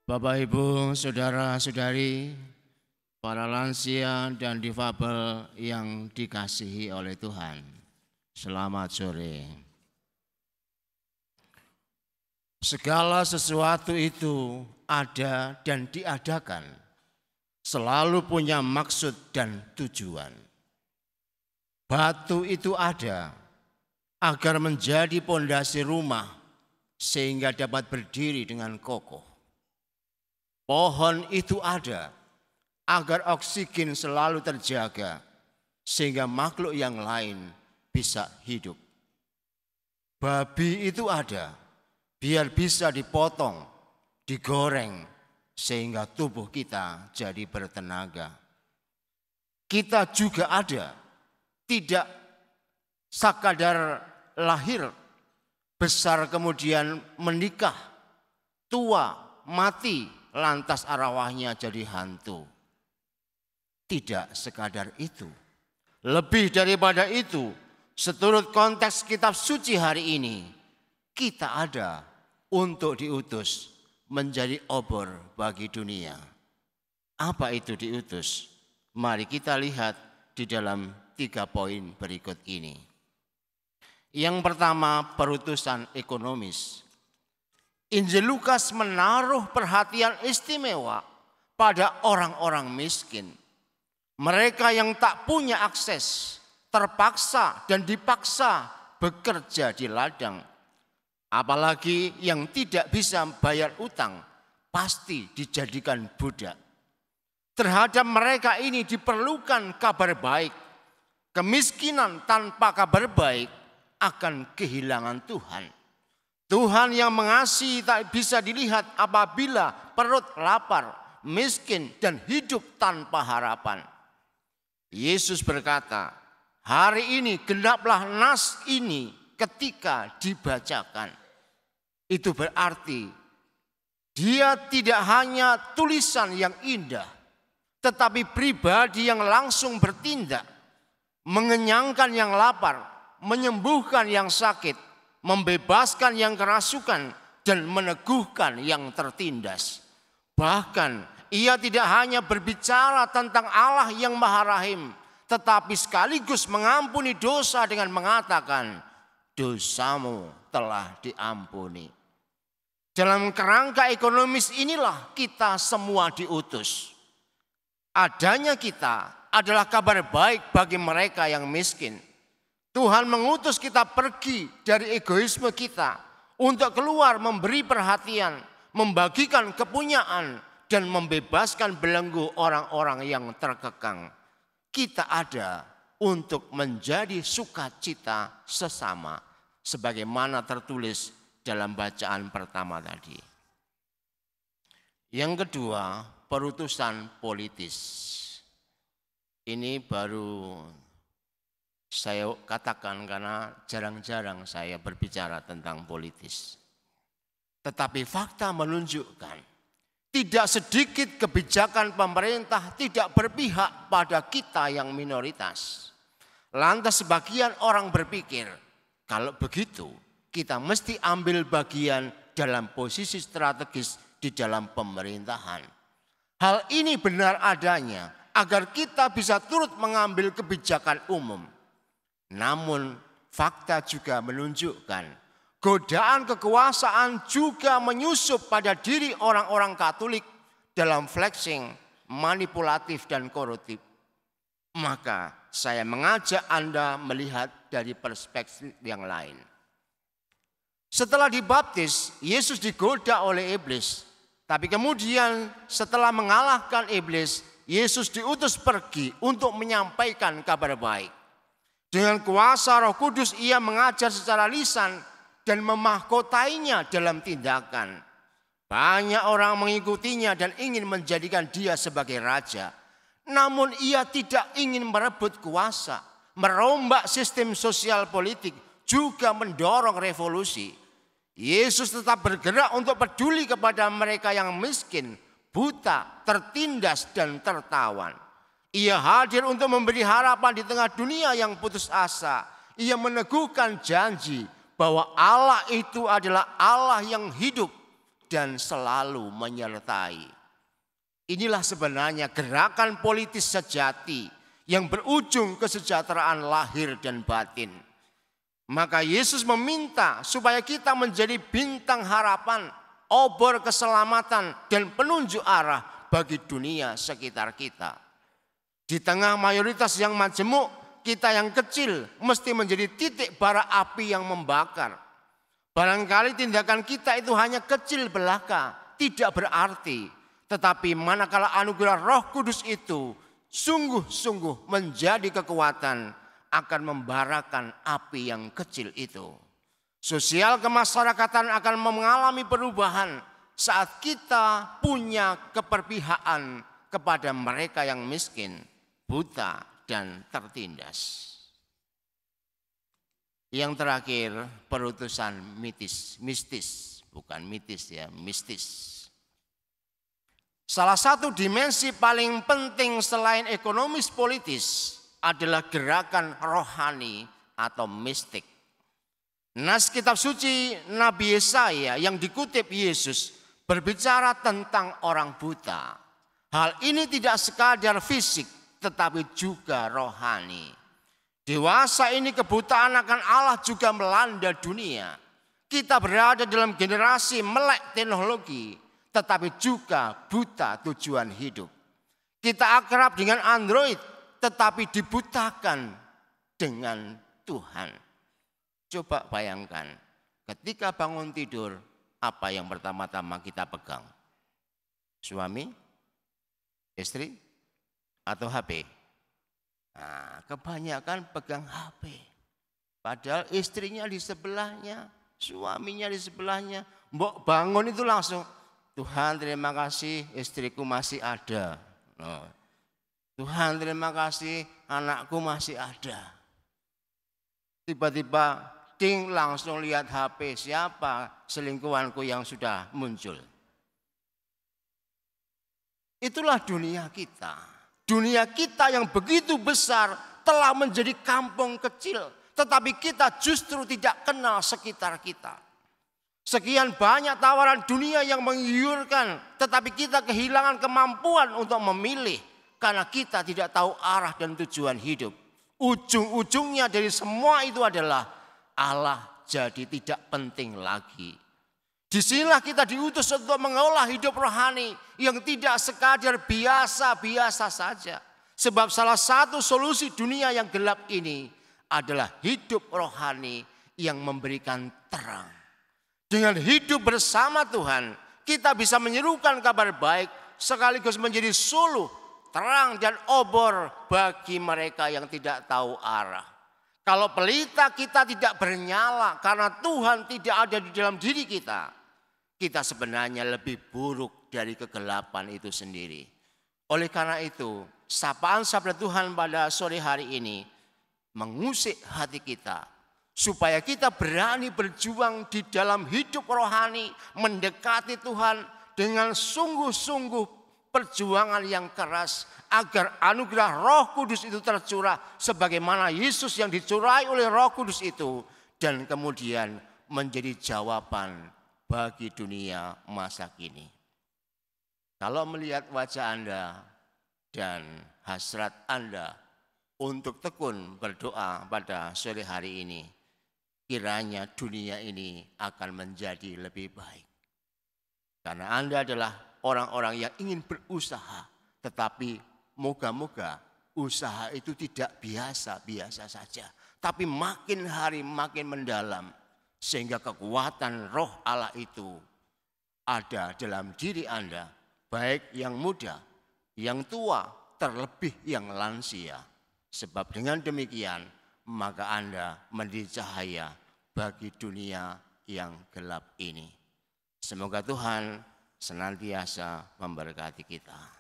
Bapak, Ibu, Saudara-saudari, para lansia dan difabel yang dikasihi oleh Tuhan. Selamat sore. Segala sesuatu itu ada dan diadakan, selalu punya maksud dan tujuan. Batu itu ada agar menjadi pondasi rumah sehingga dapat berdiri dengan kokoh. Pohon itu ada agar oksigen selalu terjaga sehingga makhluk yang lain bisa hidup. Babi itu ada biar bisa dipotong, digoreng sehingga tubuh kita jadi bertenaga. Kita juga ada, tidak sekadar lahir, besar kemudian menikah, tua, mati, lantas arwahnya jadi hantu. Tidak sekadar itu. Lebih daripada itu, seturut konteks kitab suci hari ini, kita ada untuk diutus menjadi obor bagi dunia. Apa itu diutus? Mari kita lihat di dalam 3 poin berikut ini. Yang pertama, perutusan ekonomis. Injil Lukas menaruh perhatian istimewa pada orang-orang miskin. Mereka yang tak punya akses, terpaksa dan dipaksa bekerja di ladang. Apalagi yang tidak bisa bayar utang, pasti dijadikan budak. Terhadap mereka ini diperlukan kabar baik. Kemiskinan tanpa kabar baik akan kehilangan Tuhan. Tuhan yang mengasihi tak bisa dilihat apabila perut lapar, miskin, dan hidup tanpa harapan. Yesus berkata, hari ini genaplah nas ini ketika dibacakan. Itu berarti dia tidak hanya tulisan yang indah, tetapi pribadi yang langsung bertindak, mengenyangkan yang lapar, menyembuhkan yang sakit, membebaskan yang kerasukan, dan meneguhkan yang tertindas. Bahkan ia tidak hanya berbicara tentang Allah yang Maha Rahim, tetapi sekaligus mengampuni dosa dengan mengatakan, dosamu telah diampuni. Dalam kerangka ekonomis inilah kita semua diutus. Adanya kita adalah kabar baik bagi mereka yang miskin. Tuhan mengutus kita pergi dari egoisme kita untuk keluar memberi perhatian, membagikan kepunyaan, dan membebaskan belenggu orang-orang yang terkekang. Kita ada untuk menjadi sukacita sesama, sebagaimana tertulis dalam bacaan pertama tadi. Yang kedua, perutusan politis. Ini baru saya katakan karena jarang-jarang saya berbicara tentang politis. Tetapi fakta menunjukkan tidak sedikit kebijakan pemerintah tidak berpihak pada kita yang minoritas. Lantas sebagian orang berpikir, kalau begitu kita mesti ambil bagian dalam posisi strategis di dalam pemerintahan. Hal ini benar adanya agar kita bisa turut mengambil kebijakan umum. Namun fakta juga menunjukkan godaan kekuasaan juga menyusup pada diri orang-orang Katolik dalam flexing, manipulatif dan koruptif. Maka saya mengajak Anda melihat dari perspektif yang lain. Setelah dibaptis, Yesus digoda oleh iblis. Tapi kemudian setelah mengalahkan iblis, Yesus diutus pergi untuk menyampaikan kabar baik. Dengan kuasa Roh Kudus ia mengajar secara lisan dan memahkotainya dalam tindakan. Banyak orang mengikutinya dan ingin menjadikan dia sebagai raja. Namun ia tidak ingin merebut kuasa, merombak sistem sosial politik, juga mendorong revolusi. Yesus tetap bergerak untuk peduli kepada mereka yang miskin, buta, tertindas, dan tertawan. Ia hadir untuk memberi harapan di tengah dunia yang putus asa. Ia meneguhkan janji bahwa Allah itu adalah Allah yang hidup, dan selalu menyertai. Inilah sebenarnya gerakan politis sejati yang berujung kesejahteraan lahir dan batin. Maka Yesus meminta supaya kita menjadi bintang harapan, obor keselamatan, dan penunjuk arah bagi dunia sekitar kita. Di tengah mayoritas yang majemuk, kita yang kecil mesti menjadi titik bara api yang membakar. Barangkali tindakan kita itu hanya kecil belaka, tidak berarti. Tetapi manakala anugerah Roh Kudus itu sungguh-sungguh menjadi kekuatan, akan membarakan api yang kecil itu. Sosial kemasyarakatan akan mengalami perubahan saat kita punya keperpihakan kepada mereka yang miskin, buta, dan tertindas. Yang terakhir, perutusan mistis, bukan mitis ya, mistis. Salah satu dimensi paling penting selain ekonomis politis adalah gerakan rohani atau mistik. Nas kitab suci Nabi Yesaya yang dikutip Yesus berbicara tentang orang buta. Hal ini tidak sekadar fisik tetapi juga rohani. Dewasa ini kebutaan akan Allah juga melanda dunia. Kita berada dalam generasi melek teknologi tetapi juga buta tujuan hidup. Kita akrab dengan Android tetapi dibutakan dengan Tuhan. Coba bayangkan, ketika bangun tidur, apa yang pertama-tama kita pegang? Suami, istri, atau HP? Nah, kebanyakan pegang HP. Padahal istrinya di sebelahnya, suaminya di sebelahnya. Mbok bangun itu langsung, Tuhan terima kasih istriku masih ada. Tuhan terima kasih anakku masih ada. Tiba-tiba ding langsung lihat HP, siapa selingkuhanku yang sudah muncul. Itulah dunia kita. Dunia kita yang begitu besar telah menjadi kampung kecil. Tetapi kita justru tidak kenal sekitar kita. Sekian banyak tawaran dunia yang menggiurkan, tetapi kita kehilangan kemampuan untuk memilih karena kita tidak tahu arah dan tujuan hidup. Ujung-ujungnya dari semua itu adalah Allah jadi tidak penting lagi. Disinilah kita diutus untuk mengolah hidup rohani yang tidak sekadar biasa-biasa saja. Sebab salah satu solusi dunia yang gelap ini adalah hidup rohani yang memberikan terang. Dengan hidup bersama Tuhan, kita bisa menyerukan kabar baik sekaligus menjadi suluh, terang dan obor bagi mereka yang tidak tahu arah. Kalau pelita kita tidak bernyala karena Tuhan tidak ada di dalam diri kita, kita sebenarnya lebih buruk dari kegelapan itu sendiri. Oleh karena itu, sapaan sabda Tuhan pada sore hari ini mengusik hati kita, supaya kita berani berjuang di dalam hidup rohani, mendekati Tuhan dengan sungguh-sungguh perjuangan yang keras, agar anugerah Roh Kudus itu tercurah sebagaimana Yesus yang dicurai oleh Roh Kudus itu, dan kemudian menjadi jawaban bagi dunia masa kini. Kalau melihat wajah Anda dan hasrat Anda untuk tekun berdoa pada sore hari ini, kiranya dunia ini akan menjadi lebih baik. Karena Anda adalah orang-orang yang ingin berusaha, tetapi moga-moga usaha itu tidak biasa-biasa saja, tapi makin hari makin mendalam, sehingga kekuatan Roh Allah itu ada dalam diri Anda, baik yang muda, yang tua, terlebih yang lansia. Sebab dengan demikian, maka Anda menjadi cahaya bagi dunia yang gelap ini. Semoga Tuhan senantiasa memberkati kita.